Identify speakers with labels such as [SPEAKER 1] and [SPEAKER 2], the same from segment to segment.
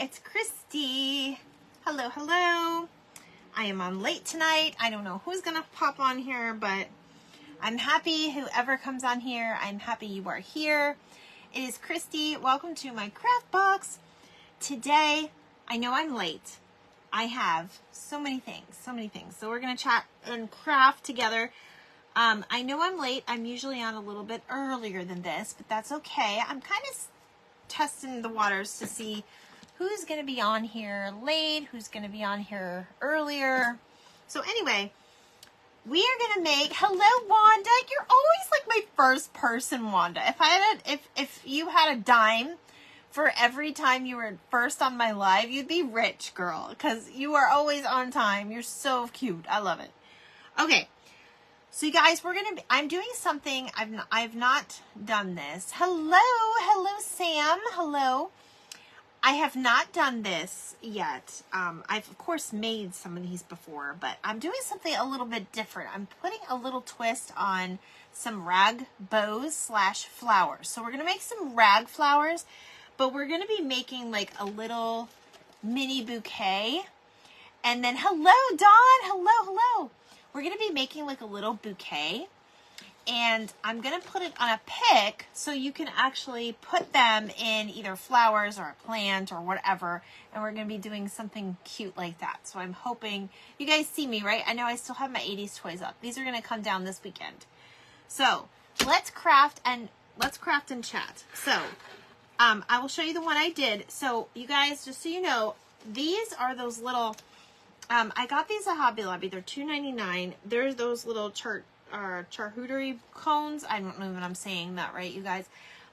[SPEAKER 1] it's Christy. Hello, hello. I am on late tonight. I don't know who's gonna pop on here, but I'm happy whoever comes on here. I'm happy you are here. It is Christy. Welcome to my craft box. Today, I know I'm late. I have so many things. So we're gonna chat and craft together. I know I'm late. I'm usually on a little bit earlier than this, but that's okay. I'm kind of testing the waters to see who's going to be on here late, who's going to be on here earlier. So anyway, we are going to make, hello Wanda, you're always like my first person, Wanda. If you had a dime for every time you were first on my live, you'd be rich, girl, because you are always on time. You're so cute. I love it. Okay. So you guys, I'm doing something, I've not done this. Hello Sam, hello. I have not done this yet. I've of course made some of these before, but I'm doing something a little bit different. I'm putting a little twist on some rag bows / flowers. So we're gonna make some rag flowers, but we're gonna be making like a little mini bouquet. And then hello Dawn, hello. We're going to be making like a little bouquet, and I'm going to put it on a pick so you can actually put them in either flowers or a plant or whatever, and we're going to be doing something cute like that. So I'm hoping you guys see me, right? I know I still have my 80s toys up. These are going to come down this weekend. So let's craft and chat. So I will show you the one I did. So you guys, just so you know, these are those little... I got these at Hobby Lobby. They're $2.99. There's those little charcuterie cones. I don't know if I'm saying that right, you guys.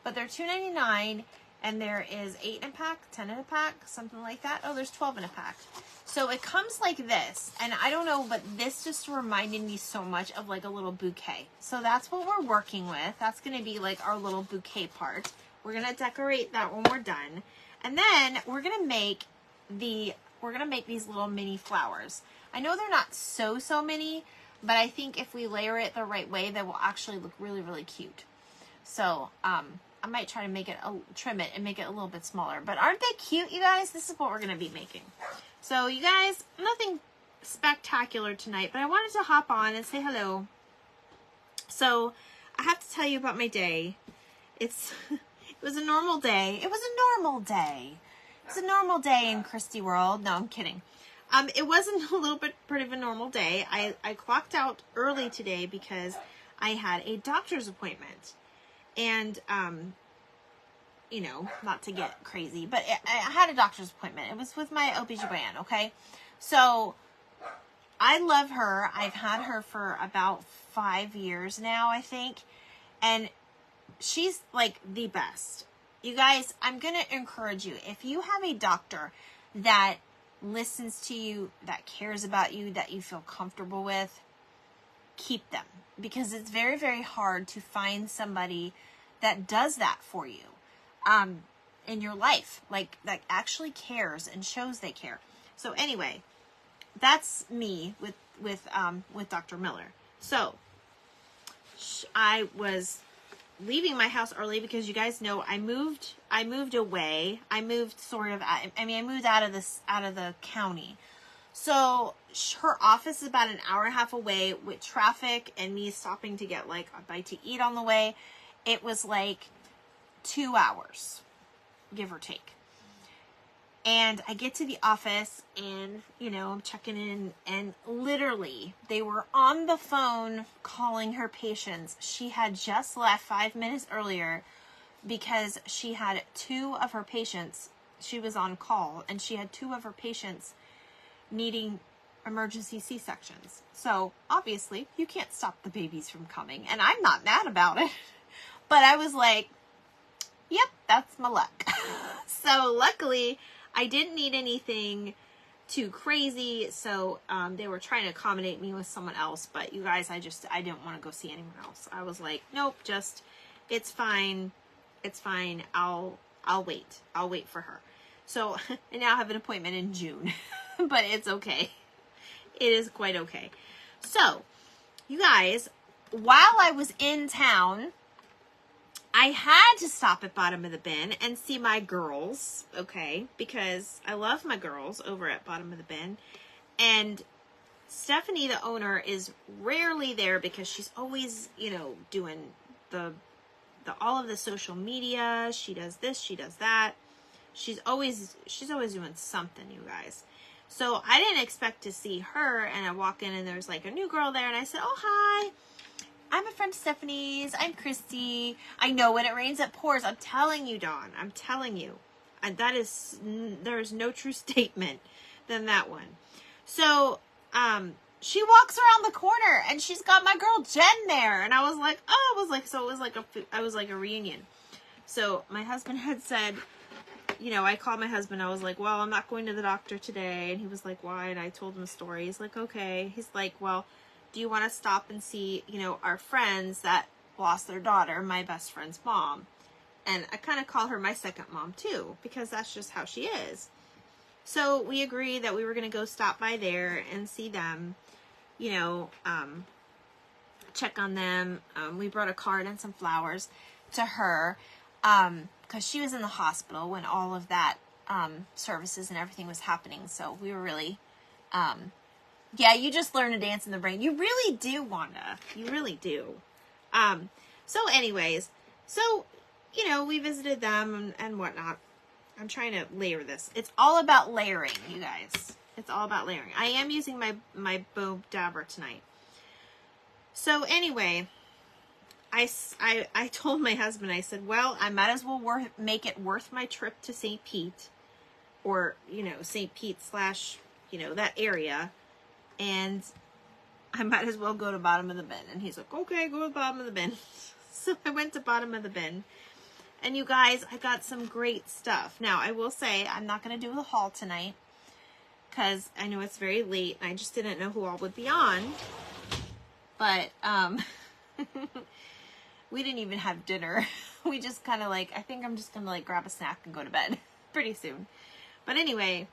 [SPEAKER 1] But they're $2.99, and there is 8 in a pack, 10 in a pack, something like that. Oh, there's 12 in a pack. So it comes like this, and I don't know, but this just reminded me so much of like a little bouquet. So that's what we're working with. That's going to be like our little bouquet part. We're going to decorate that when we're done. And then we're going to make these little mini flowers. I know they're not so many, but I think if we layer it the right way, they will actually look really, really cute. So, I might try to trim it and make it a little bit smaller. But aren't they cute, you guys? This is what we're going to be making. So, you guys, nothing spectacular tonight, but I wanted to hop on and say hello. So, I have to tell you about my day. It was a normal day. It was a normal day. It's a normal day in Christy World. No, I'm kidding. It wasn't a little bit pretty of a normal day. I clocked out early today because I had a doctor's appointment. And, you know, not to get crazy, but I had a doctor's appointment. It was with my OBGYN, okay? So, I love her. I've had her for about 5 years now, I think. And she's, like, the best. You guys, I'm going to encourage you, if you have a doctor that listens to you, that cares about you, that you feel comfortable with, keep them. Because it's very, very hard to find somebody that does that for you in your life. Like, that actually cares and shows they care. So anyway, that's me with Dr. Miller. So, I was leaving my house early because you guys know I moved away. I moved I moved out of the county. So her office is about an hour and a half away with traffic and me stopping to get like a bite to eat on the way. It was like 2 hours, give or take. And I get to the office and, you know, I'm checking in and literally they were on the phone calling her patients. She had just left 5 minutes earlier because she had 2 of her patients. She was on call and she had 2 of her patients needing emergency C-sections. So obviously you can't stop the babies from coming, and I'm not mad about it, but I was like, yep, that's my luck. So luckily I didn't need anything too crazy, so they were trying to accommodate me with someone else, but you guys, I didn't want to go see anyone else. I was like, nope, it's fine, I'll wait for her. So I now have an appointment in June, but it's okay. It is quite okay. So, you guys, while I was in town, I had to stop at Bottom of the Bin and see my girls, okay, because I love my girls over at Bottom of the Bin. And Stephanie, the owner, is rarely there because she's always, you know, doing the all of the social media. She does this, she does that. She's always doing something, you guys. So I didn't expect to see her, and I walk in and there's like a new girl there, and I said, "Oh, hi. I'm a friend of Stephanie's. I'm Christy. I know when it rains it pours." I'm telling you, Dawn. I'm telling you. And there is no true statement than that one. So, she walks around the corner and she's got my girl Jen there. And I was like, oh, it was like a reunion. So my husband had said, you know, I called my husband. I was like, well, I'm not going to the doctor today. And he was like, why? And I told him a story. He's like, okay. He's like, well, do you want to stop and see, you know, our friends that lost their daughter, my best friend's mom? And I kind of call her my second mom too, because that's just how she is. So we agreed that we were going to go stop by there and see them, you know, check on them. We brought a card and some flowers to her, because she was in the hospital when all of that services and everything was happening. So we were really, yeah, you just learn to dance in the brain. You really do, Wanda. You really do. So anyways, so, you know, we visited them and whatnot. I'm trying to layer this. It's all about layering, you guys. It's all about layering. I am using my Bow Dabber tonight. So anyway, I told my husband, I said, well, I might as well make it worth my trip to St. Pete, or, you know, St. Pete / you know, that area. And I might as well go to Bottom of the Bin. And he's like, okay, go to Bottom of the Bin. So I went to Bottom of the Bin. And you guys, I got some great stuff. Now, I will say, I'm not going to do the haul tonight, because I know it's very late, and I just didn't know who all would be on. But, we didn't even have dinner. We just kind of like, I think I'm just going to like grab a snack and go to bed pretty soon. But anyway,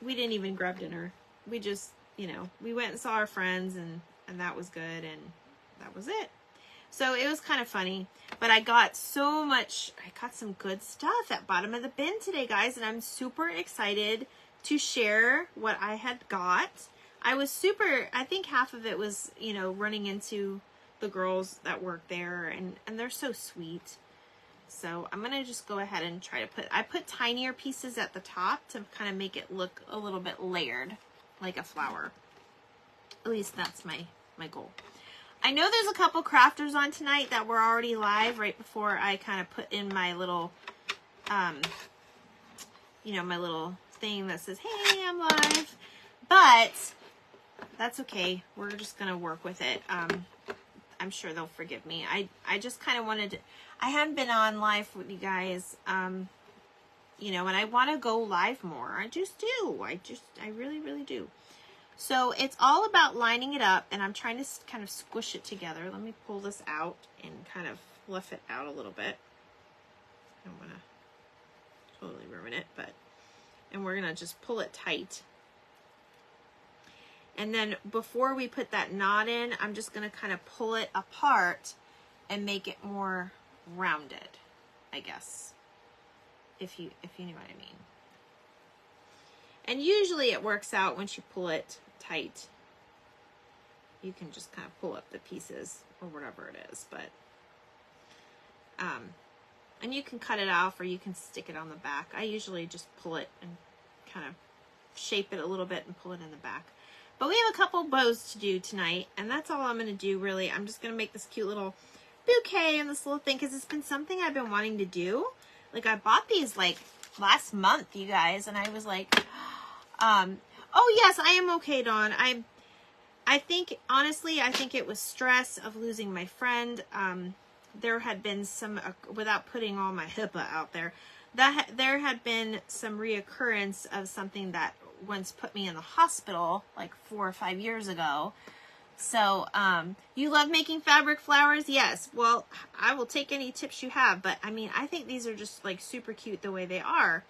[SPEAKER 1] we didn't even grab dinner. We just, you know, we went and saw our friends, and that was good, and that was it. So it was kind of funny, but I got some good stuff at Bottom of the Bin today, guys, and I'm super excited to share what I had got. I think half of it was, you know, running into the girls that work there, and they're so sweet. So I'm going to just go ahead and try to I put tinier pieces at the top to kind of make it look a little bit layered, like a flower. At least that's my goal. I know there's a couple crafters on tonight that were already live right before I kind of put in my little, you know, my little thing that says, hey, I'm live. But that's okay. We're just going to work with it. I'm sure they'll forgive me. I just kind of wanted to, I haven't been on live with you guys, you know, and I want to go live more. I just do. I really, really do. So it's all about lining it up, and I'm trying to kind of squish it together. Let me pull this out and kind of fluff it out a little bit. I don't want to totally ruin it, and we're going to just pull it tight. And then before we put that knot in, I'm just going to kind of pull it apart and make it more rounded, I guess, if you know what I mean. And usually it works out once you pull it tight. You can just kind of pull up the pieces or whatever it is, but and you can cut it off or you can stick it on the back. I usually just pull it and kind of shape it a little bit and pull it in the back. But we have a couple bows to do tonight, and that's all I'm going to do, really. I'm just going to make this cute little bouquet and this little thing, because it's been something I've been wanting to do. Like, I bought these, like, last month, you guys, and I was like, oh, yes, I am okay, Dawn. I think, honestly, I think it was stress of losing my friend. There had been some, without putting all my HIPAA out there, there had been some reoccurrence of something that once put me in the hospital like 4 or 5 years ago. So, you love making fabric flowers? Yes. Well, I will take any tips you have, but I mean, I think these are just like super cute the way they are.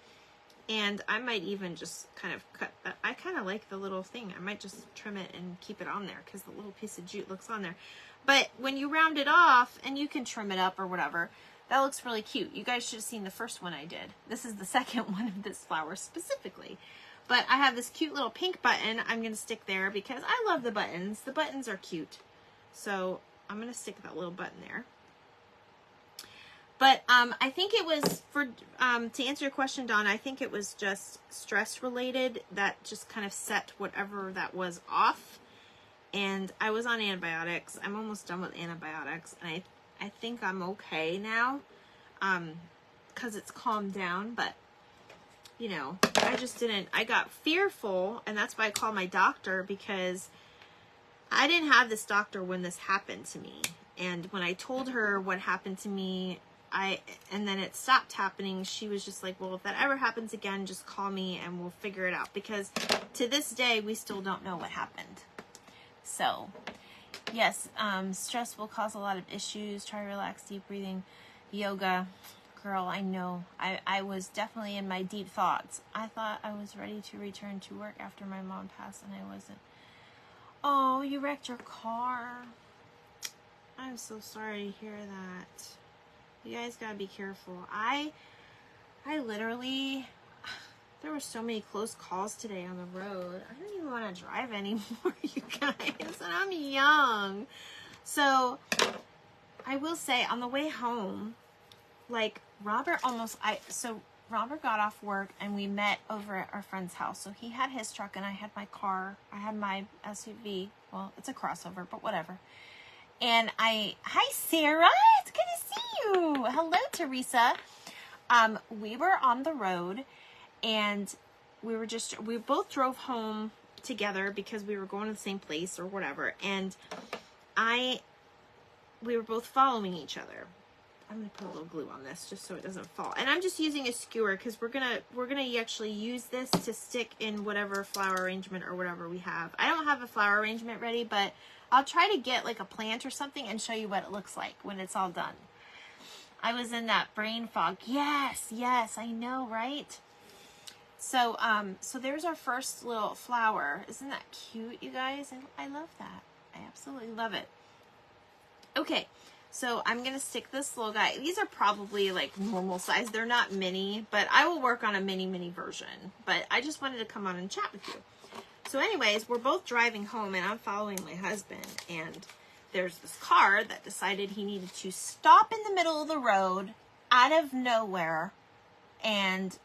[SPEAKER 1] And I might even just kind of cut that. I kind of like the little thing. I might just trim it and keep it on there because the little piece of jute looks on there. But when you round it off, and you can trim it up or whatever, that looks really cute. You guys should have seen the first one I did. This is the second one of this flower specifically. But I have this cute little pink button I'm going to stick there because I love the buttons. The buttons are cute. So I'm going to stick that little button there. But I think it was for, to answer your question, Dawn, I think it was just stress related that just kind of set whatever that was off. And I was on antibiotics. I'm almost done with antibiotics. And I think I'm okay now because it's calmed down. But, you know, I got fearful. And that's why I called my doctor, because I didn't have this doctor when this happened to me. And when I told her what happened to me, and then it stopped happening, she was just like, well, if that ever happens again, just call me and we'll figure it out. Because to this day, we still don't know what happened. So, yes, stress will cause a lot of issues. Try relax, deep breathing, yoga. Girl, I know. I was definitely in my deep thoughts. I thought I was ready to return to work after my mom passed, and I wasn't. Oh, you wrecked your car. I'm so sorry to hear that. You guys gotta be careful. I literally, there were so many close calls today on the road. I don't even want to drive anymore, you guys, and I'm young. So, I will say, on the way home, like, Robert got off work and we met over at our friend's house. So he had his truck and I had my car. I had my SUV. Well, it's a crossover, but whatever. And hi Sarah, it's good to see you. Hello, Teresa. We were on the road and we both drove home together because we were going to the same place or whatever. And we were both following each other. I'm going to put a little glue on this just so it doesn't fall. And I'm just using a skewer because we're gonna actually use this to stick in whatever flower arrangement or whatever we have. I don't have a flower arrangement ready, but I'll try to get like a plant or something and show you what it looks like when it's all done. I was in that brain fog. Yes, I know, right? So, so there's our first little flower. Isn't that cute, you guys? I love that. I absolutely love it. Okay, so I'm going to stick this little guy. These are probably like normal size. They're not mini, but I will work on a mini version. But I just wanted to come on and chat with you. So anyways, we're both driving home and I'm following my husband. And there's this car that decided he needed to stop in the middle of the road out of nowhere. And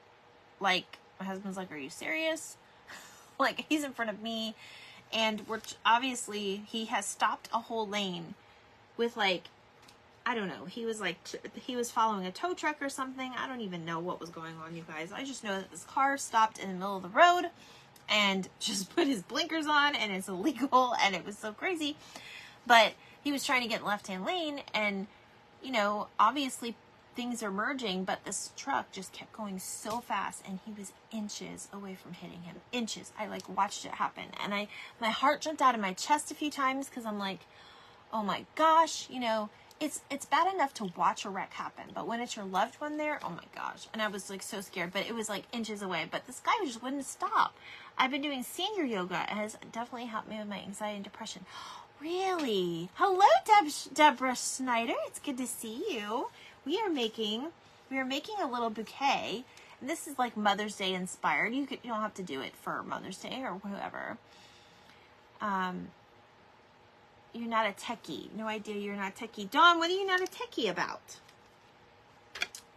[SPEAKER 1] like, my husband's like, are you serious? Like, he's in front of me. And obviously, he has stopped a whole lane with like, I don't know. He was following a tow truck or something. I don't even know what was going on, you guys. I just know that this car stopped in the middle of the road and just put his blinkers on, and it's illegal, and it was so crazy. But he was trying to get in the left-hand lane, and, you know, obviously things are merging, but this truck just kept going so fast, and he was inches away from hitting him. Inches. I, like, watched it happen, and my heart jumped out of my chest a few times, because I'm like, oh my gosh, you know, it's bad enough to watch a wreck happen, but when it's your loved one there, oh my gosh. And I was like so scared, but it was like inches away, but this guy just wouldn't stop. I've been doing senior yoga. It has definitely helped me with my anxiety and depression. Really? Hello, Deborah Snyder. It's good to see you. We are making a little bouquet. And this is like Mother's Day inspired. You don't have to do it for Mother's Day or whoever. You're not a techie. No idea you're not a techie. Dawn, what are you not a techie about?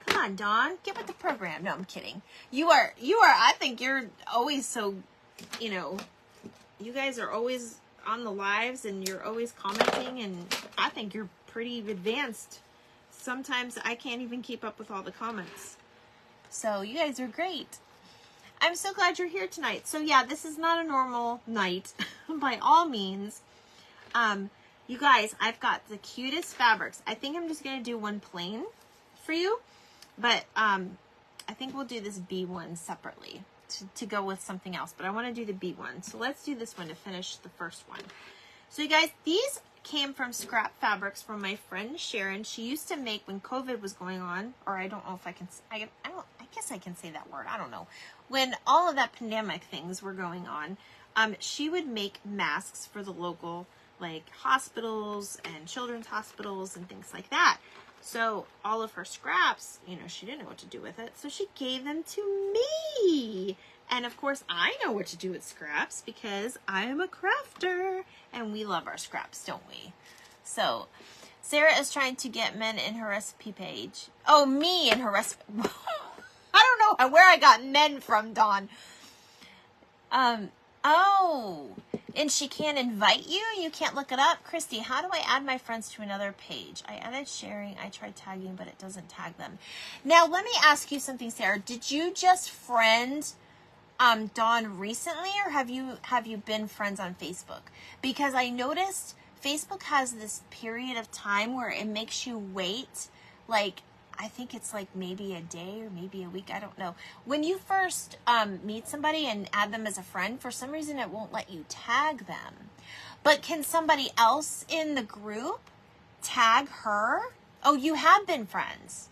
[SPEAKER 1] Come on, Dawn. Get with the program. No, I'm kidding. You are, I think you're always so, you know, you guys are always on the lives and you're always commenting, and I think you're pretty advanced. Sometimes I can't even keep up with all the comments. So you guys are great. I'm so glad you're here tonight. So yeah, this is not a normal night by all means. You guys, I've got the cutest fabrics. I think I'm just going to do one plain for you, but, I think we'll do this B one separately to go with something else, but I want to do the B one. So let's do this one to finish the first one. So you guys, these came from scrap fabrics from my friend Sharon. She used to make, when COVID was going on, or I don't know if I can, I guess I can say that word. I don't know. When all of that pandemic things were going on, she would make masks for the local, like, hospitals and children's hospitals and things like that. So all of her scraps, you know, she didn't know what to do with it. So she gave them to me. And of course, I know what to do with scraps because I am a crafter and we love our scraps, don't we? So Sarah is trying to get men in her recipe page. Oh, me in her recipe. I don't know where I got men from, Dawn. Oh, and she can't invite you? You can't look it up? Christy, how do I add my friends to another page? I added sharing. I tried tagging, but it doesn't tag them. Now, let me ask you something, Sarah. Did you just friend Dawn recently, or have you been friends on Facebook? Because I noticed Facebook has this period of time where it makes you wait, like, I think it's like maybe a day or maybe a week. I don't know. When you first meet somebody and add them as a friend, for some reason it won't let you tag them. But can somebody else in the group tag her? Oh, you have been friends.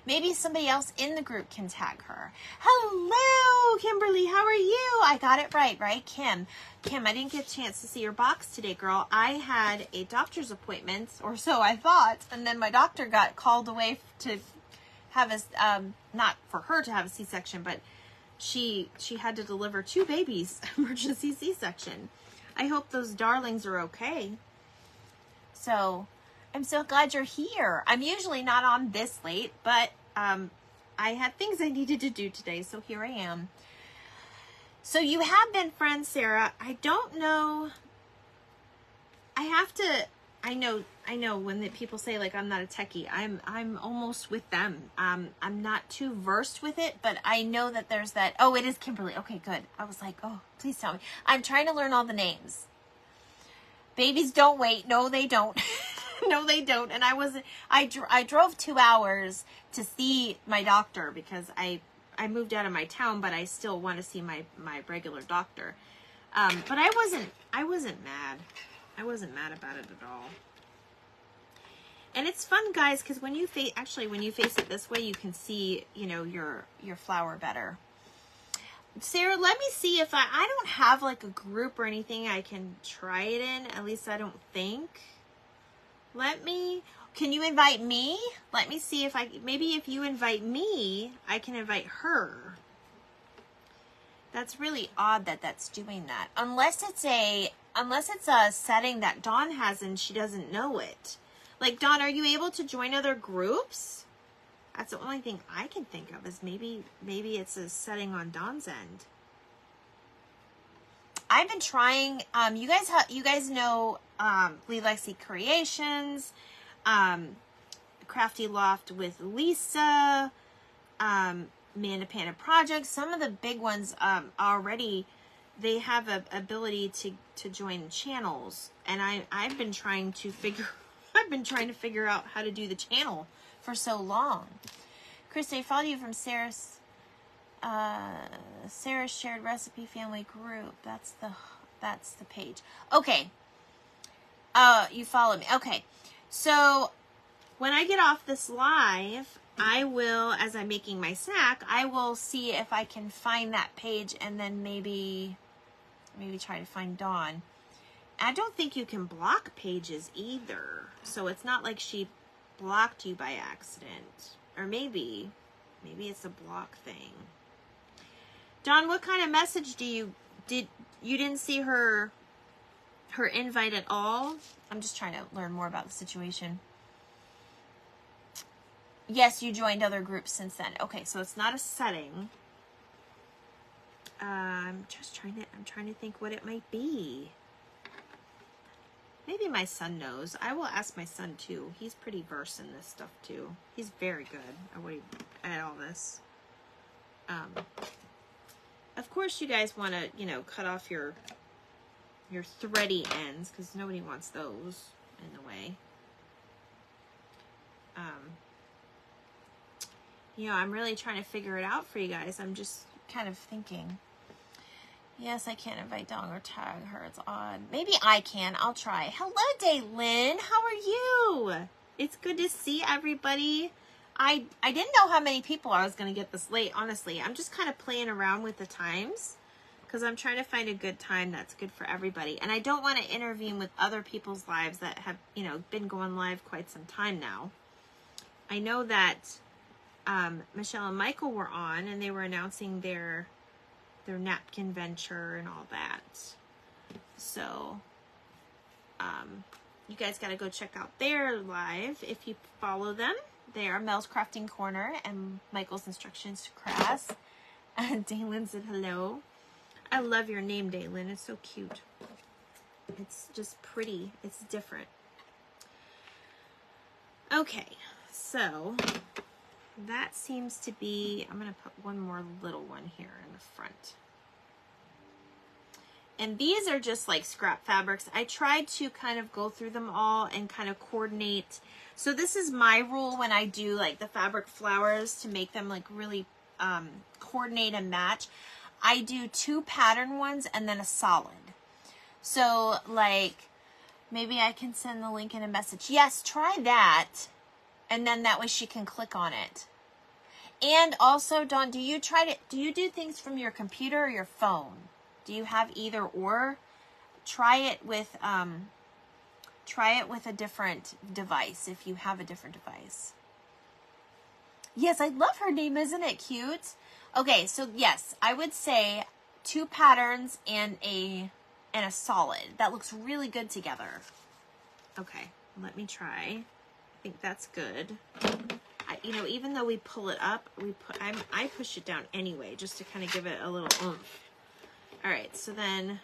[SPEAKER 1] Maybe somebody else in the group can tag her. Hello, Kimberly. How are you? I got it right, Kim? Kim, I didn't get a chance to see your box today, girl. I had a doctor's appointment, or so I thought, and then my doctor got called away to have a, not for her to have a C-section, but she had to deliver 2 babies, emergency C-section. I hope those darlings are okay. So I'm so glad you're here. I'm usually not on this late, but I had things I needed to do today, so here I am. So you have been friends, Sarah. I don't know. I know when the people say, like, I'm not a techie, I'm almost with them. I'm not too versed with it, but I know that there's that. Oh, it is Kimberly. Okay, good. I was like, oh, please tell me. I'm trying to learn all the names. Babies don't wait. No, they don't. No, they don't. And I drove 2 hours to see my doctor because I moved out of my town, but I still want to see my regular doctor. But I wasn't mad. I wasn't mad about it at all. And it's fun, guys, because when you face it this way, you can see, you know, your flower better. Sarah, let me see if I don't have like a group or anything I can try it in. At least I don't think. Can you invite me? Let me see if maybe if you invite me, I can invite her. That's really odd that that's doing that. Unless it's a setting that Dawn has and she doesn't know it. Like, Dawn, are you able to join other groups? That's the only thing I can think of is maybe it's a setting on Dawn's end. I've been trying, you guys know, Lee Lexi Creations, Crafty Loft with Lisa, Amanda Panda Project. Some of the big ones, already, they have a ability to join channels. And I've been trying to figure out how to do the channel for so long. Chris, I followed you from Sarah's shared recipe family group. That's the page. Okay. You follow me. Okay. So when I get off this live, I will, as I'm making my snack, I will see if I can find that page and then maybe try to find Dawn. I don't think you can block pages either. So it's not like she blocked you by accident. Or maybe it's a block thing. Dawn, what kind of message you didn't see her invite at all? I'm just trying to learn more about the situation. Yes, you joined other groups since then. Okay, so it's not a setting. I'm trying to think what it might be. Maybe my son knows. I will ask my son too. He's pretty versed in this stuff too. He's very good at all this. Of course, you guys want to, you know, cut off your thready ends because nobody wants those in the way. You know, I'm really trying to figure it out for you guys. I'm just kind of thinking. Yes, I can't invite Dong or tag her. It's odd. Maybe I can. I'll try. Hello, Daylin. How are you? It's good to see everybody. I didn't know how many people I was going to get this late, honestly. I'm just kind of playing around with the times because I'm trying to find a good time that's good for everybody. And I don't want to intervene with other people's lives that have, you know, been going live quite some time now. I know that Michelle and Michael were on and they were announcing their napkin venture and all that. So, you guys got to go check out their live if you follow them. They are Mel's Crafting Corner and Michael's Instructions to Crafts. And Daylin said hello. I love your name, Daylin. It's so cute. It's just pretty. It's different. Okay, so that seems to be, I'm going to put one more little one here in the front. And these are just like scrap fabrics. I tried to kind of go through them all and kind of coordinate. So this is my rule when I do like the fabric flowers to make them like really coordinate and match. I do 2 pattern ones and then a solid. So like maybe I can send the link in a message. Yes, try that. And then that way she can click on it. And also, Dawn, do you do things from your computer or your phone? Do you have either or? Try it with a different device if you have a different device. Yes, I love her name. Isn't it cute? Okay, so yes, I would say 2 patterns and a solid. That looks really good together. Okay, let me try. I think that's good. You know, even though we pull it up, I push it down anyway, just to kind of give it a little oomph. All right, so then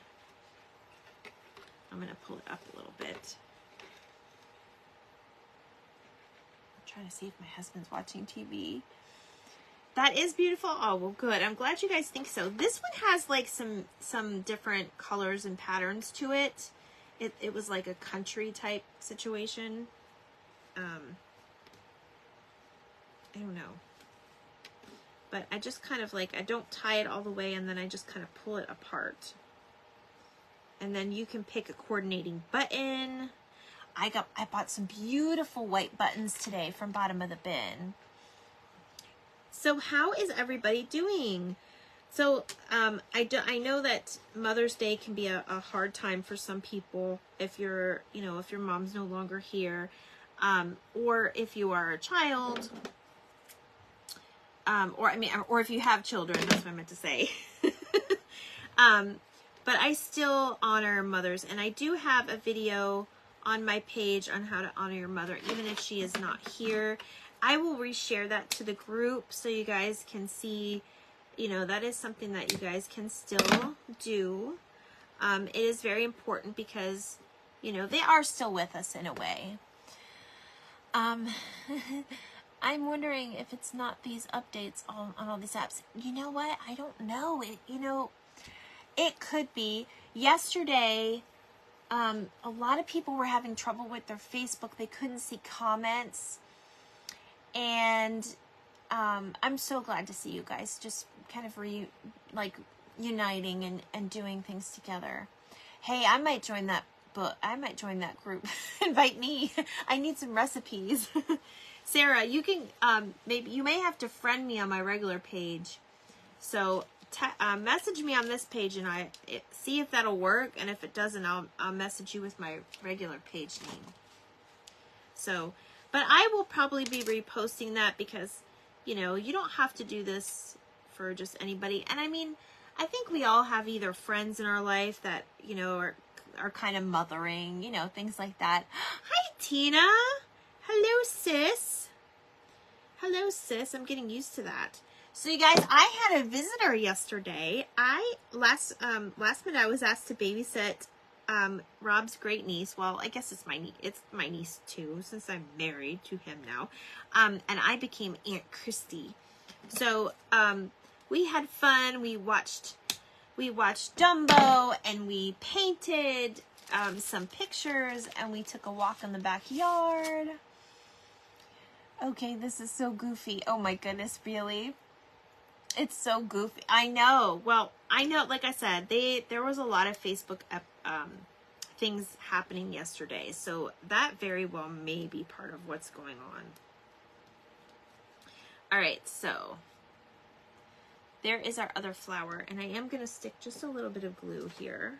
[SPEAKER 1] I'm going to pull it up a little bit. I'm trying to see if my husband's watching TV. That is beautiful. Oh, well, good. I'm glad you guys think so. This one has like some different colors and patterns to it. It was like a country type situation. I don't know. But I just kind of like, I don't tie it all the way and then I just kind of pull it apart. And then you can pick a coordinating button. I bought some beautiful white buttons today from Bottom of the Bin. So how is everybody doing? So I know that Mother's Day can be a hard time for some people if you're, you know, if your mom's no longer here, or if you are a child, or if you have children, that's what I meant to say. But I still honor mothers, and I do have a video on my page on how to honor your mother, even if she is not here. I will reshare that to the group so you guys can see, you know, that is something that you guys can still do. It is very important because, you know, they are still with us in a way. I'm wondering if it's not these updates on all these apps. You know what? I don't know. It could be. Yesterday, a lot of people were having trouble with their Facebook. They couldn't see comments. And I'm so glad to see you guys just kind of uniting and doing things together. Hey, I might join that group. Invite me. I need some recipes. Sarah, you can, maybe you may have to friend me on my regular page. So message me on this page and see if that'll work. And if it doesn't, I'll message you with my regular page name. So, but I will probably be reposting that because, you know, you don't have to do this for just anybody. And I mean, I think we all have either friends in our life that, you know, are kind of mothering, you know, things like that. Hi, Tina. Hello, sis. Hello, sis. I'm getting used to that. So, you guys, I had a visitor yesterday. Last minute, I was asked to babysit Rob's great niece. Well, I guess it's my niece too, since I'm married to him now. And I became Aunt Christy. So, we had fun. We watched Dumbo, and we painted some pictures, and we took a walk in the backyard. Okay, this is so goofy. Oh my goodness, really? It's so goofy. I know. Well, I know, like I said, there was a lot of Facebook things happening yesterday. So that very well may be part of what's going on. All right, so there is our other flower, and I am going to stick just a little bit of glue here.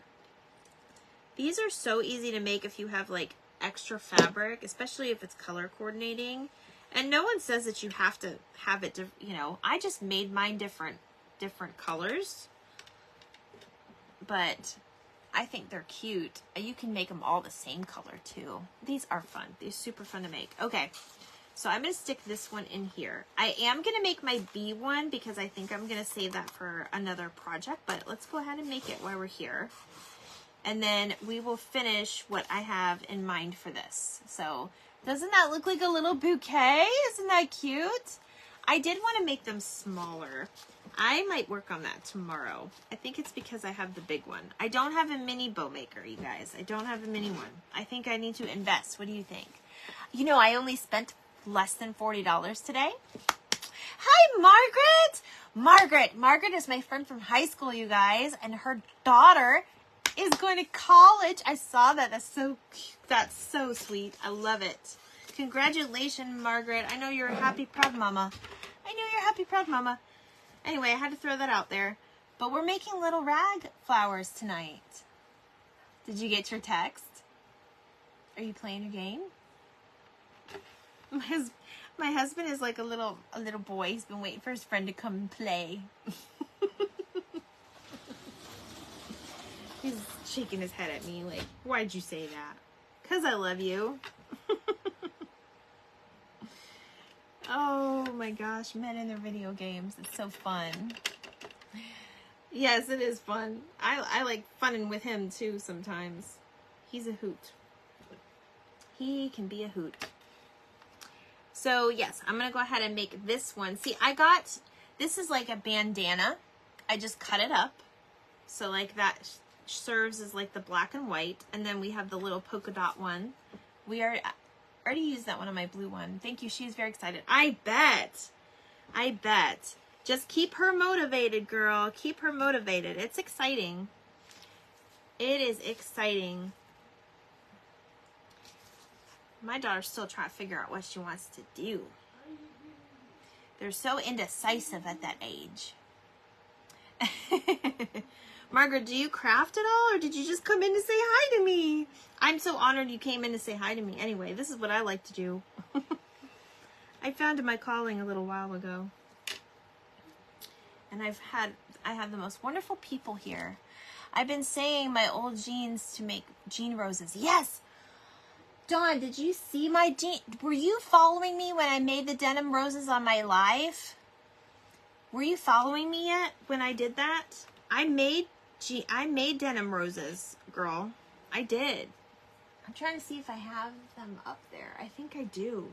[SPEAKER 1] These are so easy to make if you have like extra fabric, especially if it's color coordinating. And no one says that you have to have it, you know, I just made mine different colors, but I think they're cute. You can make them all the same color too. These are fun. They're super fun to make. Okay, so I'm going to stick this one in here. I am going to make my bee one because I think I'm going to save that for another project, but let's go ahead and make it while we're here. And then we will finish what I have in mind for this. So doesn't that look like a little bouquet? Isn't that cute? I did want to make them smaller. I might work on that tomorrow. I think it's because I have the big one. I don't have a mini bow maker, you guys. I don't have a mini one. I think I need to invest. What do you think? You know, I only spent less than $40 today. Hi, Margaret! Margaret is my friend from high school, you guys, and her daughter is going to college. I saw that. That's so cute. That's so sweet. I love it. Congratulations, Margaret. I know you're a happy, proud mama. I know you're a happy, proud mama. Anyway, I had to throw that out there. But we're making little rag flowers tonight. Did you get your text? Are you playing your game? My husband is like a little boy. He's been waiting for his friend to come and play. He's shaking his head at me like, why'd you say that? 'Cause I love you. Oh my gosh, men in their video games. It's so fun. Yes, it is fun. I like funning with him too sometimes. He's a hoot. He can be a hoot. So yes, I'm going to go ahead and make this one. See, this is like a bandana. I just cut it up. So like that serves as like the black and white. And then we have the little polka dot one. We already used that one on my blue one. Thank you. She's very excited. I bet. Just keep her motivated, girl. Keep her motivated. It's exciting. It is exciting. My daughter's still trying to figure out what she wants to do. They're so indecisive at that age. Margaret, do you craft at all, or did you just come in to say hi to me? I'm so honored you came in to say hi to me. Anyway, this is what I like to do. I found my calling a little while ago. And I have the most wonderful people here. I've been saying my old jeans to make jean roses. Yes! Dawn, did you see my jean? Were you following me when I made the denim roses on my live? Were you following me yet when I did that? I made denim roses, girl. I did. I'm trying to see if I have them up there. I think I do.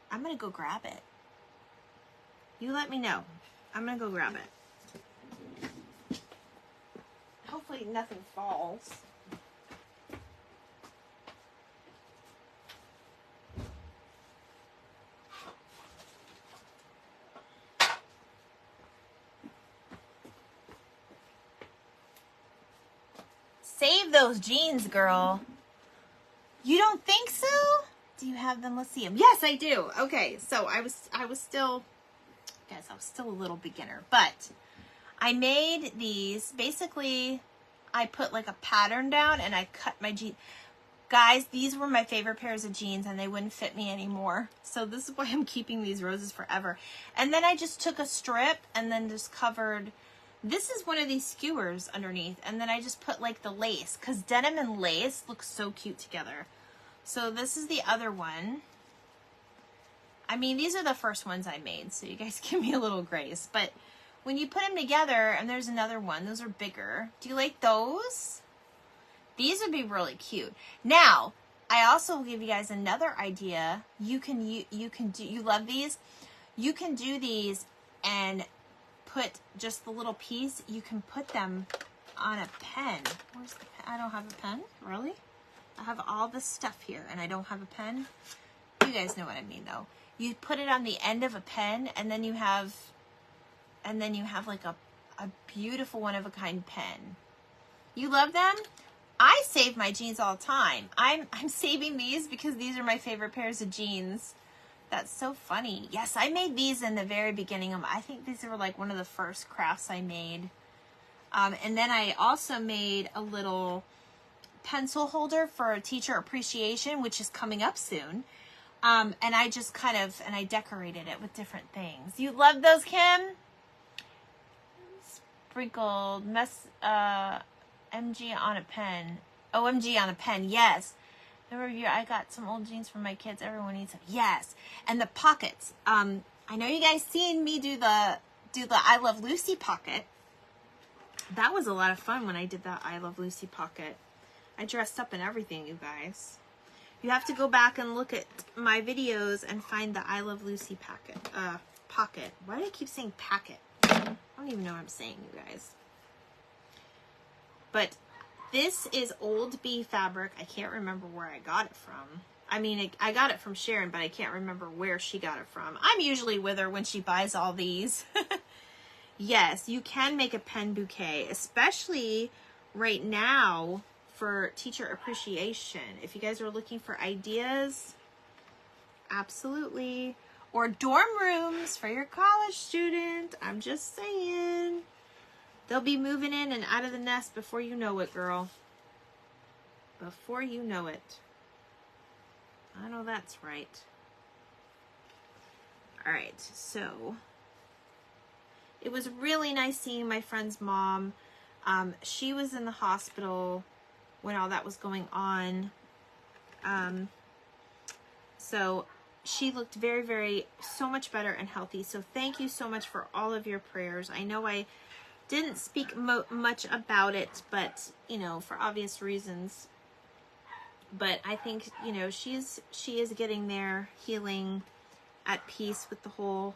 [SPEAKER 1] I'm going to go grab it. You let me know. I'm going to go grab it. Hopefully nothing falls. Save those jeans, girl. You don't think so? Do you have them? Let's see them. Yes, I do. Okay, so I was still, guys, I was still a little beginner, but I made these. Basically, I put like a pattern down and I cut my jeans. Guys, these were my favorite pairs of jeans and they wouldn't fit me anymore. So this is why I'm keeping these roses forever. And then I just took a strip and then just covered. This is one of these skewers underneath, and then I just put like the lace, because denim and lace look so cute together. So this is the other one. I mean, these are the first ones I made, so you guys give me a little grace. But when you put them together, and there's another one, those are bigger. Do you like those? These would be really cute. Now, I also will give you guys another idea. You love these? You can do these and put just the little piece. You can put them on a pen. Where's the pen? I don't have a pen. Really? I have all this stuff here and I don't have a pen. You guys know what I mean though. You put it on the end of a pen and then you have And then you have like a beautiful one-of-a-kind pen. You love them? I save my jeans all the time. I'm saving these because these are my favorite pairs of jeans. That's so funny. Yes, I made these in the very beginning of, I think these were like one of the first crafts I made. And then I also made a little pencil holder for teacher appreciation, which is coming up soon. And I just and I decorated it with different things. You love those, Kim? Sprinkled MG on a pen. OMG on a pen, yes. Number of years, I got some old jeans from my kids. Everyone needs them. Yes. And the pockets. I know you guys seen me do the I Love Lucy pocket. That was a lot of fun when I did that I Love Lucy pocket. I dressed up in everything, you guys. You have to go back and look at my videos and find the I Love Lucy pocket. Why do I keep saying packet? I don't even know what I'm saying, you guys. But this is Old Bee fabric. I can't remember where I got it from. I mean, I got it from Sharon, but I can't remember where she got it from. I'm usually with her when she buys all these. Yes, you can make a pen bouquet, especially right now for teacher appreciation. If you guys are looking for ideas, absolutely. Or dorm rooms for your college student. I'm just saying. They'll be moving in and out of the nest before you know it, girl. Before you know it. I know that's right. All right, so it was really nice seeing my friend's mom. She was in the hospital when all that was going on. So she looked so much better and healthy. So thank you so much for all of your prayers. I know I didn't speak much about it, but, you know, for obvious reasons. But I think, you know, she is getting there, healing, at peace with the whole,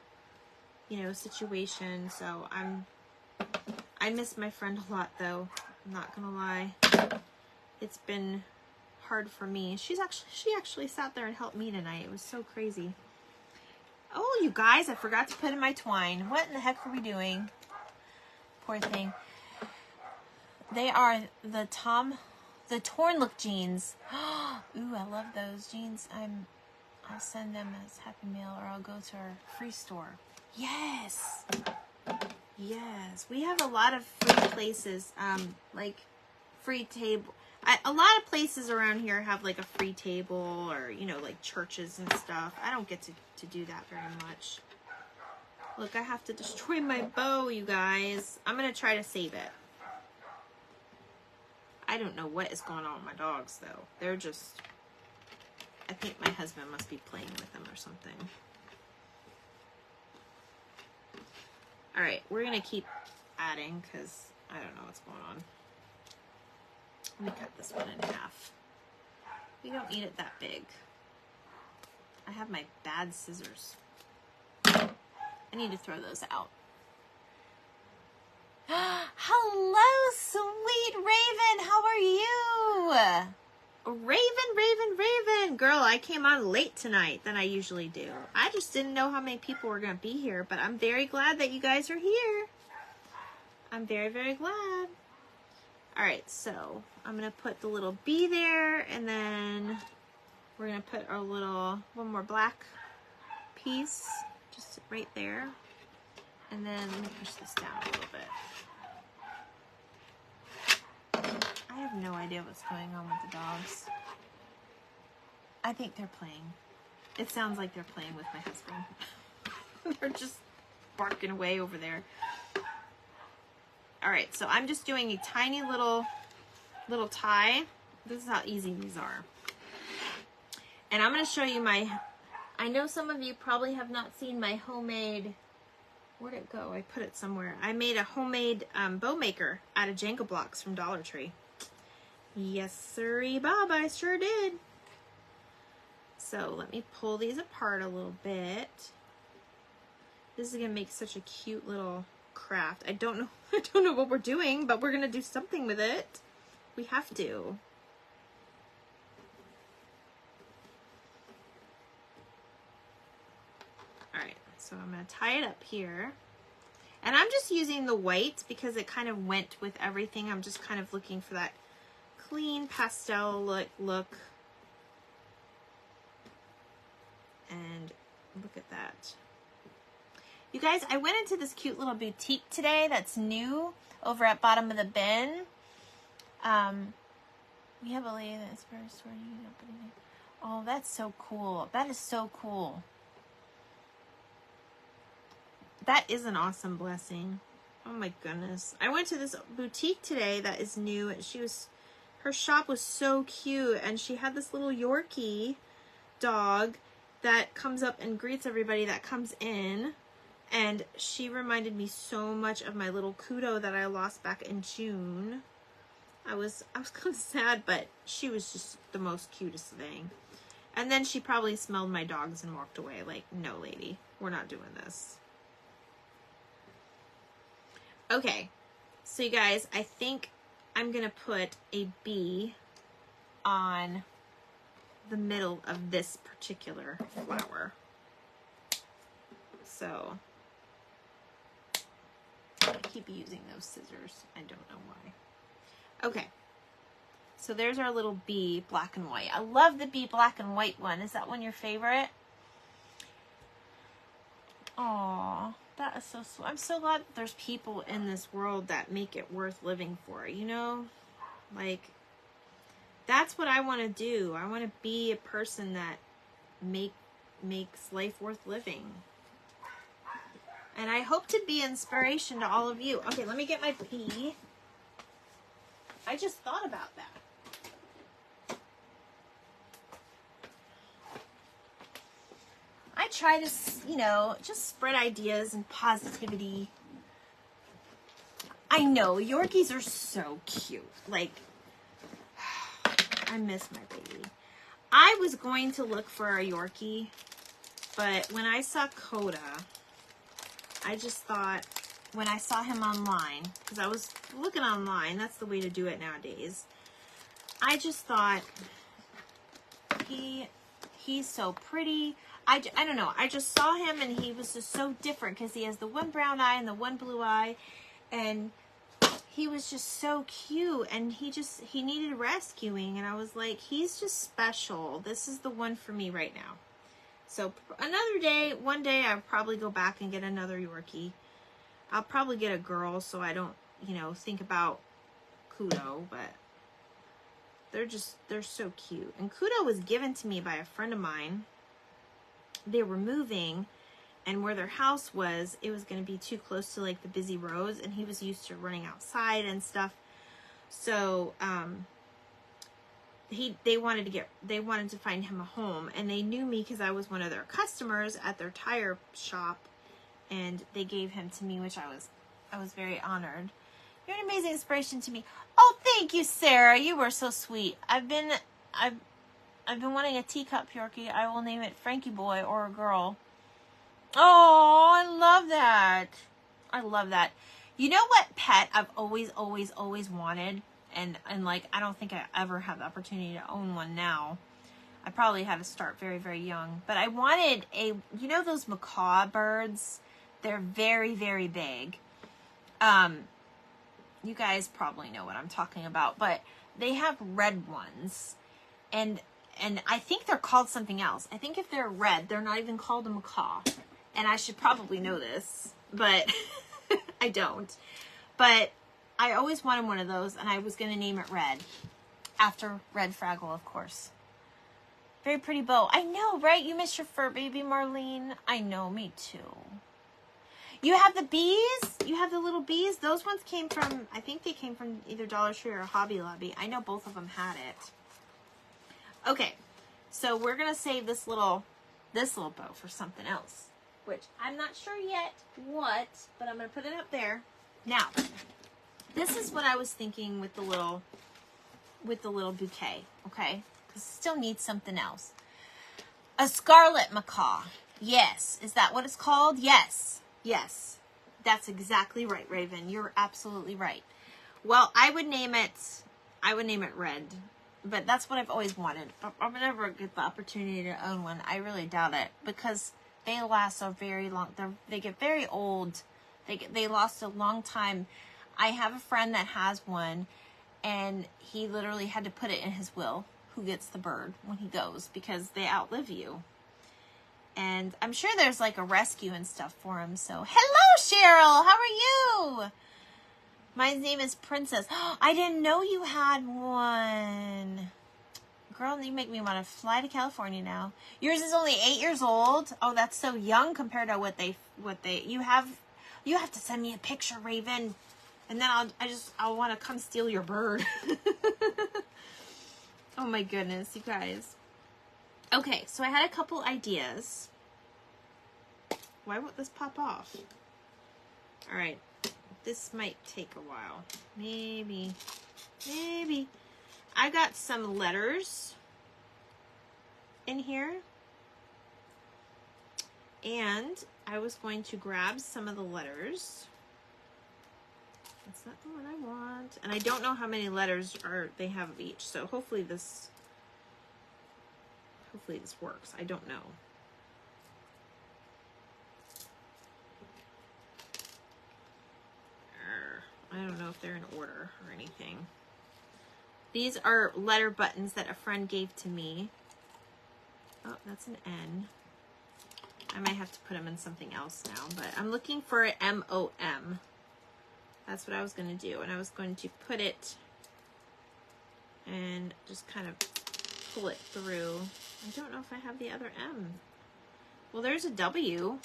[SPEAKER 1] you know, situation. So I miss my friend a lot, though. I'm not gonna lie. It's been hard for me. She actually sat there and helped me tonight. It was so crazy. Oh, you guys, I forgot to put in my twine. What in the heck are we doing? Poor thing. They are the Torn Look jeans. Ooh, I love those jeans. I'll send them as Happy Mail, or I'll go to our free store. Yes. Yes. We have a lot of free places, like free table. A lot of places around here have like a free table, or, you know, like churches and stuff. I don't get to do that very much. Look, I have to destroy my bow, you guys. I'm going to try to save it. I don't know what is going on with my dogs, though. They're just... I think my husband must be playing with them or something. Alright, we're going to keep adding because I don't know what's going on. Let me cut this one in half. We don't need it that big. I have my bad scissors. I need to throw those out. Hello, sweet Raven. How are you? Raven. Girl, I came on late tonight than I usually do. I just didn't know how many people were going to be here, but I'm very glad that you guys are here. I'm very, very glad. All right, so I'm going to put the little bee there, and then we're going to put our one more black piece just right there. And then let me push this down a little bit. I have no idea what's going on with the dogs. I think they're playing. It sounds like they're playing with my husband. They're just barking away over there. All right, so I'm just doing a tiny little tie. This is how easy these are. And I'm going to show you I know some of you probably have not seen my homemade, where'd it go? I put it somewhere. I made a homemade bow maker out of Jenga blocks from Dollar Tree. Yes, sirree, Bob, I sure did. So let me pull these apart a little bit. This is gonna make such a cute little craft. I don't know what we're doing, but we're gonna do something with it. We have to. All right, so I'm gonna tie it up here. And I'm just using the white because it kind of went with everything. I'm just kind of looking for that clean pastel look. And look at that. You guys, I went into this cute little boutique today that's new over at Bottom of the Bin. We have a lady that's very sort of. Oh, that's so cool. That is so cool. That is an awesome blessing. Oh my goodness. I went to this boutique today that is new. And her shop was so cute. And she had this little Yorkie dog that comes up and greets everybody that comes in. And she reminded me so much of my little Kudo that I lost back in June. I was kind of sad, but she was just the most cutest thing. And then she probably smelled my dogs and walked away like, no lady, we're not doing this. Okay, so you guys, I think I'm going to put a bee on the middle of this particular flower. So, I keep using those scissors. I don't know why. Okay, so there's our little bee, black and white. I love the bee black and white one. Is that one your favorite? Aww. That is so sweet. I'm so glad that there's people in this world that make it worth living for, you know? Like, that's what I want to do. I want to be a person that makes life worth living. And I hope to be inspiration to all of you. Okay, let me get my pee. I just thought about that. I try to, you know, just spread ideas and positivity. I know, Yorkies are so cute. Like, I miss my baby. I was going to look for a Yorkie, but when I saw Coda, I just thought, when I saw him online, because I was looking online, that's the way to do it nowadays. I just thought, he's so pretty. I don't know. I just saw him and he was just so different because he has the one brown eye and the one blue eye. And he was just so cute and he needed rescuing. And I was like, he's just special. This is the one for me right now. So one day I'll probably go back and get another Yorkie. I'll probably get a girl so I don't, you know, think about Kudo, but they're so cute. And Kudo was given to me by a friend of mine. They were moving, and where their house was, it was going to be too close to like the busy roads, and he was used to running outside and stuff. So they wanted to find him a home, and they knew me because I was one of their customers at their tire shop, and they gave him to me, which I was very honored. You're an amazing inspiration to me. Oh, thank you, Sarah. You were so sweet. I've been wanting a teacup Yorkie. I will name it Frankie Boy or a girl. Oh, I love that. I love that. You know what pet I've always wanted? And like, I don't think I ever have the opportunity to own one now. I probably had to start very, very young. But I wanted you know those macaw birds? They're very, very big. You guys probably know what I'm talking about. But they have red ones. And I think they're called something else. I think if they're red, they're not even called a macaw. And I should probably know this, but I don't. But I always wanted one of those, and I was going to name it Red. After Red Fraggle, of course. Very pretty bow. I know, right? You miss your fur baby, Marlene. I know, me too. You have the bees? You have the little bees? Those ones came from, I think they came from either Dollar Tree or Hobby Lobby. I know both of them had it. Okay, so we're going to save this little bow for something else, which I'm not sure yet what, but I'm going to put it up there. Now, this is what I was thinking with the little bouquet, okay? Because it still needs something else. A scarlet macaw. Yes. Is that what it's called? Yes. Yes. That's exactly right, Raven. You're absolutely right. Well, I would name it Red. But that's what I've always wanted. But I'll never get the opportunity to own one. I really doubt it. Because they last so very long. They get very old They lost a long time. I have a friend that has one, and he literally had to put it in his will who gets the bird when he goes, because they outlive you. And I'm sure there's like a rescue and stuff for him. So, hello, Cheryl. How are you? My name is Princess. I didn't know you had one. Girl, you make me want to fly to California now. Yours is only 8 years old. Oh, that's so young compared to what you have. You have to send me a picture, Raven, and then I'll want to come steal your bird. Oh my goodness, you guys. Okay, so I had a couple ideas. Why won't this pop off? All right, this might take a while. Maybe. I got some letters in here, and I was going to grab some of the letters. That's not the one I want, and I don't know how many letters they have of each, so hopefully this works. I don't know. I don't know if they're in order or anything. These are letter buttons that a friend gave to me. Oh, that's an N. I might have to put them in something else now, but I'm looking for an M-O-M. That's what I was going to do, and I was going to put it and just kind of pull it through. I don't know if I have the other M. Well, there's a W.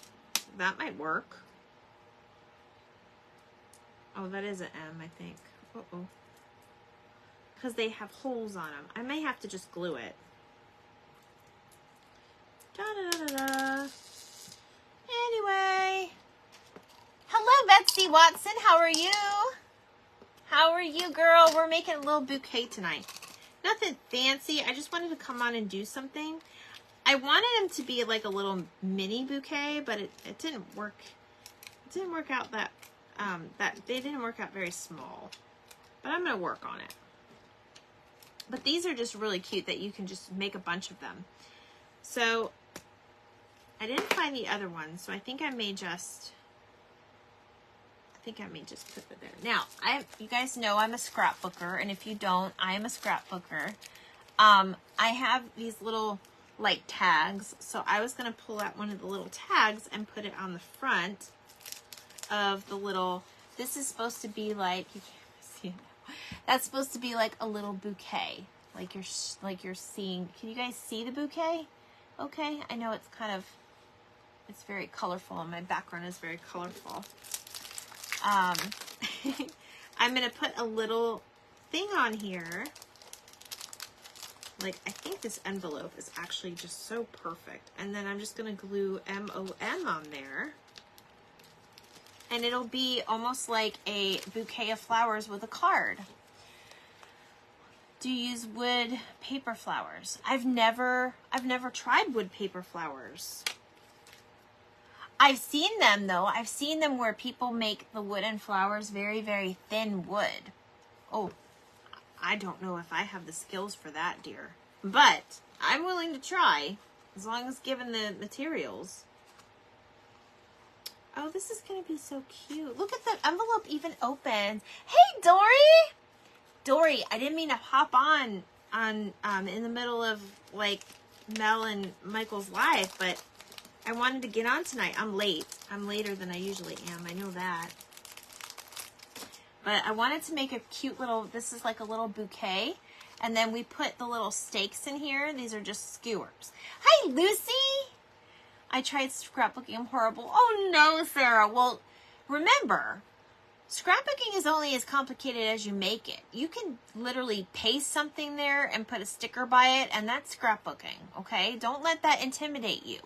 [SPEAKER 1] That might work. Oh, that is an M, I think. Uh-oh. Because they have holes on them. I may have to just glue it. Da-da-da-da-da. Anyway. Hello, Betsy Watson. How are you? How are you, girl? We're making a little bouquet tonight. Nothing fancy. I just wanted to come on and do something. I wanted him to be like a little mini bouquet, but it didn't work. It didn't work out that they didn't work out very small. But I'm gonna work on it. But these are just really cute that you can just make a bunch of them. So I didn't find the other one, so I think I may just put it there. Now, you guys know I'm a scrapbooker, and if you don't, I am a scrapbooker. I have these little like tags, so I was gonna pull out one of the little tags and put it on the front of the little. This is supposed to be like, you can't see it now. That's supposed to be like a little bouquet, like you're seeing. Can you guys see the bouquet? Okay, I know it's very colorful, and my background is very colorful. I'm gonna put a little thing on here. Like, I think this envelope is actually just so perfect. And then I'm just gonna glue M-O-M on there. And it'll be almost like a bouquet of flowers with a card. Do you use wood paper flowers? I've never tried wood paper flowers. I've seen them though. I've seen them where people make the wooden flowers very, very thin wood. Oh, I don't know if I have the skills for that, dear. But I'm willing to try, as long as given the materials. Oh, this is going to be so cute. Look at the envelope even open. Hey, Dory! Dory, I didn't mean to hop on in the middle of, like, Mel and Michael's live, but I wanted to get on tonight. I'm late. I'm later than I usually am. I know that. But I wanted to make a cute little, this is like a little bouquet. And then we put the little stakes in here. These are just skewers. Hi, Lucy! I tried scrapbooking. I'm horrible. Oh, no, Sarah. Well, remember, scrapbooking is only as complicated as you make it. You can literally paste something there and put a sticker by it, and that's scrapbooking, okay? Don't let that intimidate you.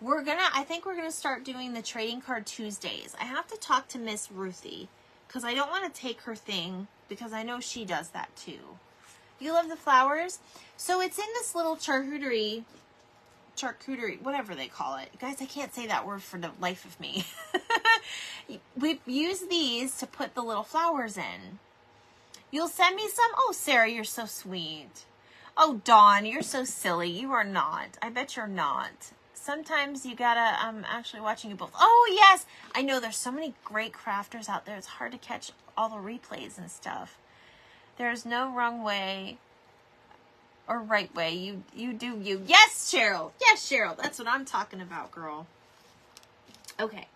[SPEAKER 1] I think we're gonna start doing the trading card Tuesdays. I have to talk to Miss Ruthie, because I don't want to take her thing, because I know she does that too. You love the flowers? So it's in this little charcuterie, whatever they call it. Guys, I can't say that word for the life of me. We use these to put the little flowers in. You'll send me some? Oh, Sarah, you're so sweet. Oh, Dawn, you're so silly. You are not. I bet you're not. sometimes you gotta, I'm actually watching you both. Oh, yes! I know there's so many great crafters out there. It's hard to catch all the replays and stuff. There's no wrong way or right way. You do you. Yes, Cheryl! Yes, Cheryl! That's what I'm talking about, girl. Okay.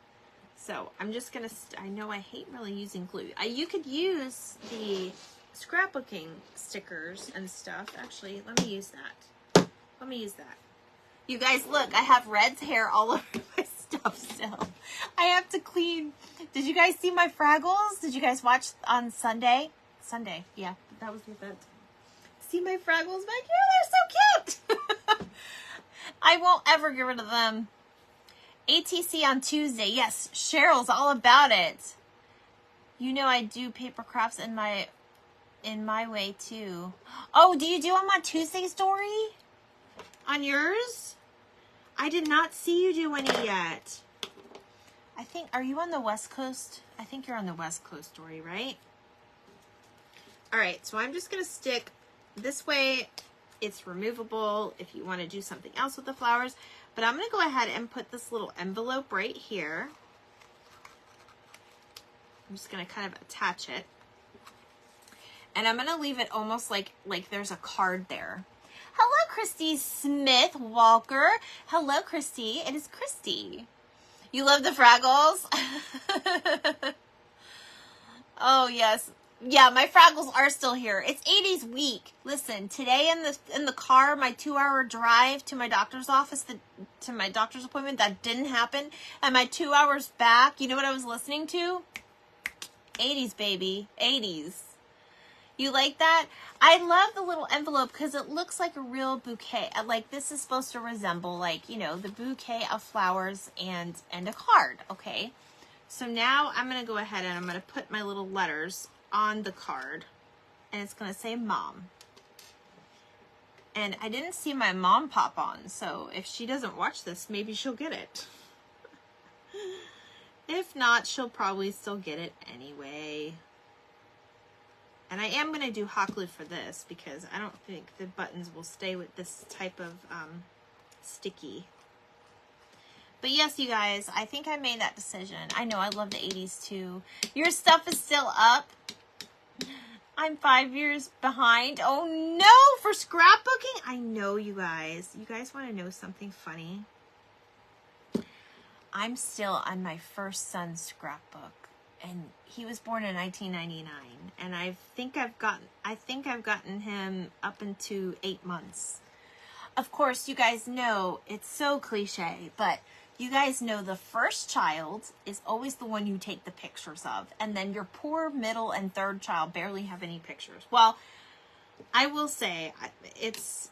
[SPEAKER 1] So, I'm just gonna, I know I hate really using glue. You could use the scrapbooking stickers and stuff. Actually, let me use that. Let me use that. You guys, look, I have Red's hair all over my stuff still. I have to clean. Did you guys see my Fraggles? Did you guys watch on Sunday? Sunday, yeah, that was the event. See my Fraggles back here? They're so cute. I won't ever get rid of them. ATC on Tuesday. Yes, Cheryl's all about it. You know I do paper crafts in my way too. Oh, do you do them on Tuesday, Story? On yours? I did not see you do any yet. I think, are you on the West Coast? I think you're on the West Coast, Story, right? All right, so I'm just going to stick this way. It's removable if you want to do something else with the flowers. But I'm going to go ahead and put this little envelope right here. I'm just going to kind of attach it. And I'm going to leave it almost like there's a card there. Hello, Christy Smith Walker. Hello, Christy. It is Christy. You love the Fraggles? Oh, yes. Yeah, my Fraggles are still here. It's 80s week. Listen, today in the car, my 2-hour drive to my doctor's office, to my doctor's appointment, that didn't happen. And my 2 hours back, you know what I was listening to? 80s, baby. 80s. You like that? I love the little envelope because it looks like a real bouquet. Like, this is supposed to resemble, like, you know, the bouquet of flowers and a card, okay? So now I'm going to go ahead and I'm going to put my little letters on the card. And it's going to say Mom. And I didn't see my mom pop on, so if she doesn't watch this, maybe she'll get it. If not, she'll probably still get it anyway. And I am going to do hot glue for this because I don't think the buttons will stay with this type of sticky. But yes, you guys, I think I made that decision. I know I love the 80s too. Your stuff is still up. I'm 5 years behind. Oh no, for scrapbooking? I know, you guys. You guys want to know something funny? I'm still on my first son's scrapbook. And he was born in 1999, and I think I've gotten him up into 8 months. Of course, you guys know it's so cliche, but you guys know the first child is always the one you take the pictures of, and then your poor middle and third child barely have any pictures. Well, I will say it's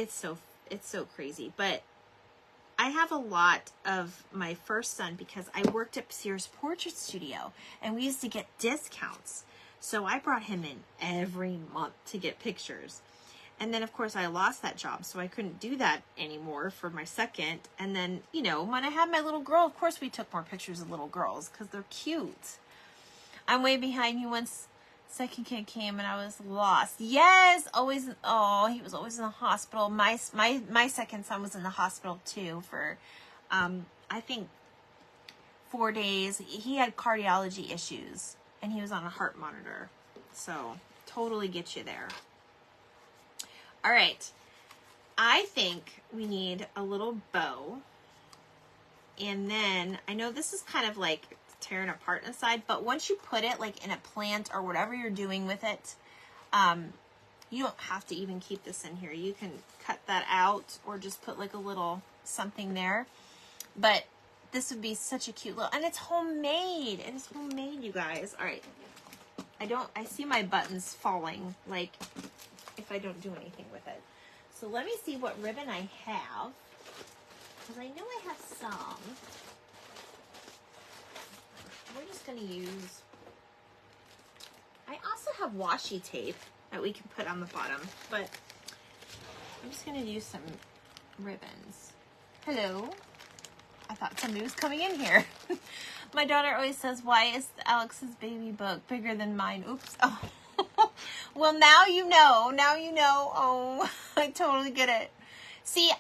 [SPEAKER 1] so crazy, but I have a lot of my first son because I worked at Sears Portrait Studio and we used to get discounts. So I brought him in every month to get pictures. And then, of course, I lost that job, so I couldn't do that anymore for my second. And then, you know, when I had my little girl, of course, we took more pictures of little girls because they're cute. I'm way behind you once second kid came and I was lost. Yes, always. Oh, he was always in the hospital. My second son was in the hospital too for, I think 4 days. He had cardiology issues and he was on a heart monitor. So totally get you there. All right. I think we need a little bow. And then I know this is kind of like tearing apart inside, but once you put it like in a plant or whatever you're doing with it, you don't have to even keep this in here. You can cut that out or just put like a little something there. But this would be such a cute little, and it's homemade. It is homemade, you guys. All right. I see my buttons falling like if I don't do anything with it. So let me see what ribbon I have, because I know I have some. We're just going to use, I also have washi tape that we can put on the bottom, but I'm just going to use some ribbons. Hello. I thought somebody was coming in here. My daughter always says, why is Alex's baby book bigger than mine? Oops. Oh. Well, now you know. Now you know. Oh, I totally get it. See,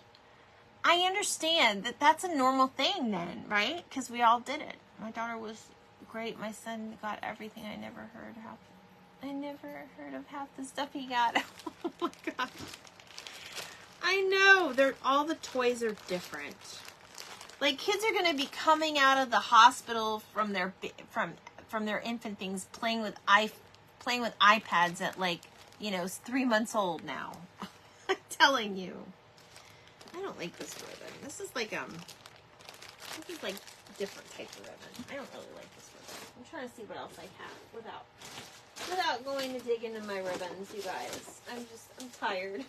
[SPEAKER 1] I understand that that's a normal thing then, right? Because we all did it. My daughter was great. My son got everything. I never heard of half the stuff he got. Oh my God. I know. All the toys are different. Like, kids are going to be coming out of the hospital from their infant things playing with iPads at, like, 3 months old now. I'm telling you. I don't like this ribbon. This is like different type of ribbon. I don't really like this ribbon. I'm trying to see what else I have without going to dig into my ribbons, you guys. I'm tired.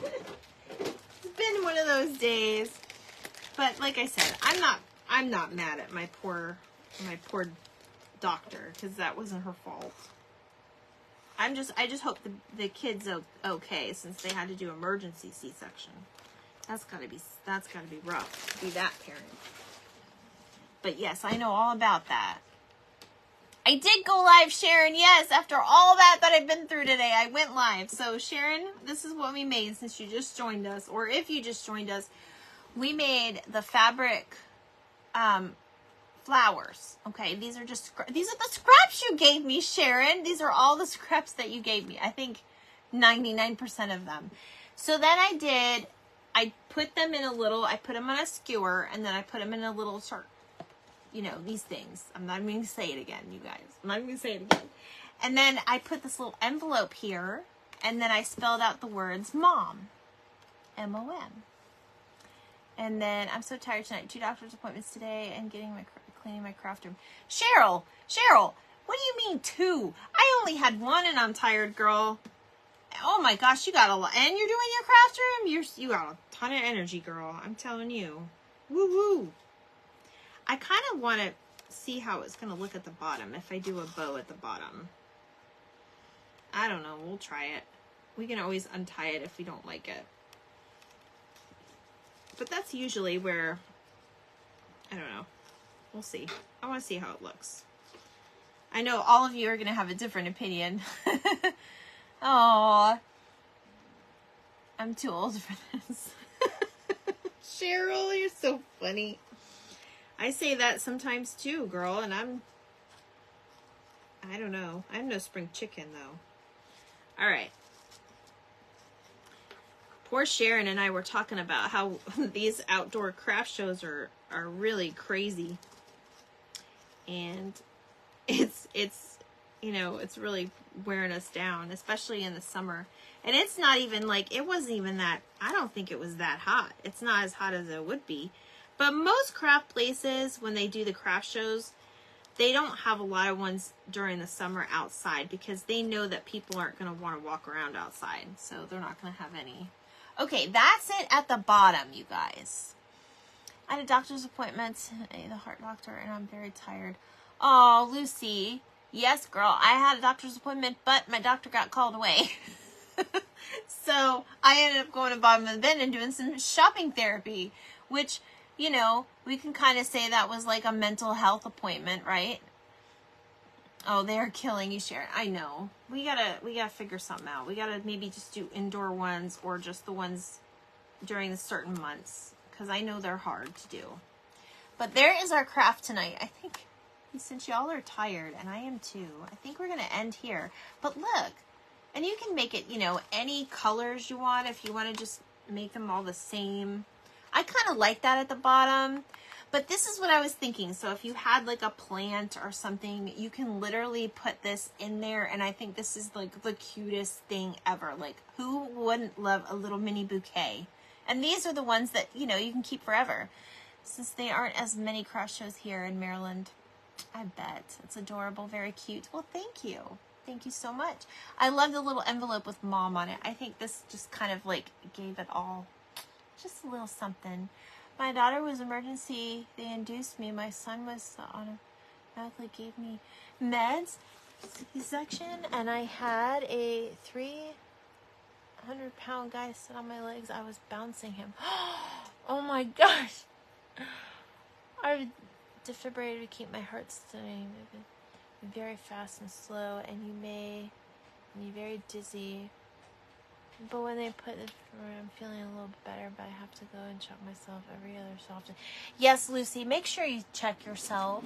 [SPEAKER 1] It's been one of those days. But like I said, I'm not mad at my poor doctor, because that wasn't her fault. I just hope the kid's okay, since they had to do emergency C-section. That's gotta be rough to be that parent. But yes, I know all about that. I did go live, Sharon. Yes, after all that I've been through today, I went live. So Sharon, this is what we made since you just joined us, or if you just joined us. We made the fabric flowers. Okay, these are the scraps you gave me, Sharon. These are all the scraps that you gave me. I think 99% of them. So then I put them I put them on a skewer, and then I put them in a little these things. I'm not even going to say it again, you guys. I'm not even going to say it again. And then I put this little envelope here, and then I spelled out the words MOM. M-O-M. And then I'm so tired tonight. 2 doctor's appointments today and cleaning my craft room. Cheryl, what do you mean 2? I only had 1 and I'm tired, girl. Oh my gosh, you got a lot. And you're doing your craft room? You got a ton of energy, girl. I'm telling you. Woo woo. I kind of want to see how it's going to look at the bottom if I do a bow at the bottom. I don't know. We'll try it. We can always untie it if we don't like it. But that's usually where, I don't know. We'll see. I want to see how it looks. I know all of you are going to have a different opinion. Aww. I'm too old for this. Cheryl, you're so funny. I say that sometimes too, girl, and I don't know. I'm no spring chicken, though. All right. Poor Sharon and I were talking about how these outdoor craft shows are really crazy. And it's really wearing us down, especially in the summer. And it's not even like, it wasn't even that, I don't think it was that hot. It's not as hot as it would be. But most craft places, when they do the craft shows, they don't have a lot of ones during the summer outside, because they know that people aren't going to want to walk around outside. So they're not going to have any. Okay, that's it at the bottom, you guys. I had a doctor's appointment, the heart doctor, and I'm very tired. Oh, Lucy. Yes, girl, I had a doctor's appointment, but my doctor got called away. So I ended up going to bottom of the bin and doing some shopping therapy, which, we can kind of say that was like a mental health appointment, right? Oh, they're killing you, Sharon. I know. We gotta figure something out. We gotta maybe just do indoor ones, or just the ones during the certain months, because I know they're hard to do. But there is our craft tonight. I think, since y'all are tired, and I am too, I think we're gonna end here. But look, and you can make it, any colors you want, if you want to just make them all the same. I kind of like that at the bottom. But this is what I was thinking. So if you had like a plant or something, you can literally put this in there. And I think this is like the cutest thing ever. Like, who wouldn't love a little mini bouquet? And these are the ones that, you can keep forever. Since they aren't as many craft shows here in Maryland, I bet. It's adorable, very cute. Well, thank you. Thank you so much. I love the little envelope with Mom on it. I think this just kind of like gave it all just a little something. My daughter was emergency. They induced me. My son was automatically gave me meds, C-section, and I had a 300-pound guy sit on my legs. I was bouncing him. Oh my gosh. I defibrillator to keep my heart steady. Very fast and slow, and you may be very dizzy. But when they put it, I'm feeling a little better, but I have to go and check myself every other so often. Yes, Lucy, make sure you check yourself.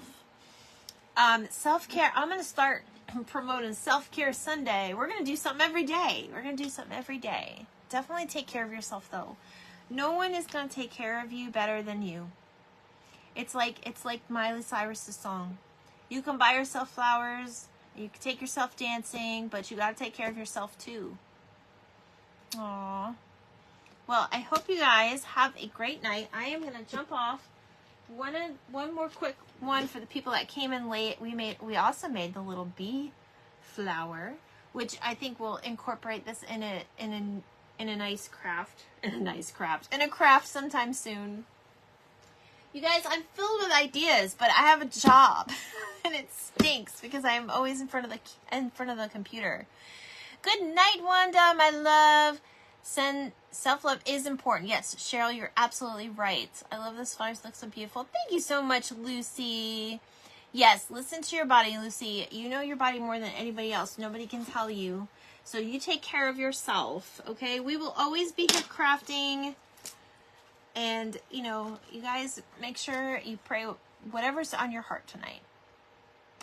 [SPEAKER 1] Self-care, I'm going to start promoting Self-Care Sunday. We're going to do something every day. We're going to do something every day. Definitely take care of yourself, though. No one is going to take care of you better than you. It's like Miley Cyrus's song. You can buy yourself flowers, you can take yourself dancing, but you got to take care of yourself, too. Aww. Well, I hope you guys have a great night. I am going to jump off. One more quick one for the people that came in late. We also made the little bee flower, which I think will incorporate this in a nice craft. In a craft sometime soon. You guys, I'm filled with ideas, but I have a job and it stinks because I'm always in front of the computer. Good night, Wanda, my love. Self-love is important. Yes, Cheryl, you're absolutely right. I love this flowers. Look so beautiful. Thank you so much, Lucy. Yes, listen to your body, Lucy. You know your body more than anybody else. Nobody can tell you. So you take care of yourself, okay? We will always be here crafting. And, you know, you guys make sure you pray whatever's on your heart tonight.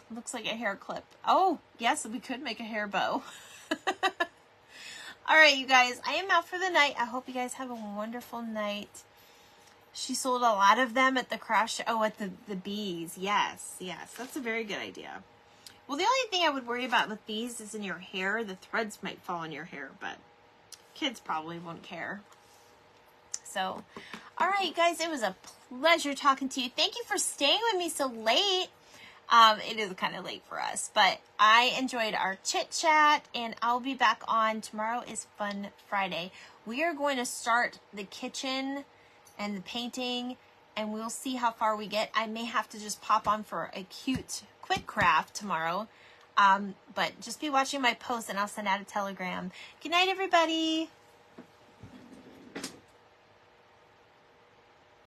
[SPEAKER 1] Looks like a hair clip. Oh, yes, we could make a hair bow. All right, you guys, I am out for the night. I hope you guys have a wonderful night. She sold a lot of them at the craft show. Oh, at the bees. Yes, that's a very good idea. Well, the only thing I would worry about with bees is in your hair. The threads might fall in your hair, but kids probably won't care. So, all right, you guys, it was a pleasure talking to you. Thank you for staying with me so late. It is kind of late for us, but I enjoyed our chit chat, and I'll be back on. Tomorrow is Fun Friday. We are going to start the kitchen and the painting, and we'll see how far we get. I may have to just pop on for a cute quick craft tomorrow, but just be watching my posts, and I'll send out a telegram. Good night, everybody.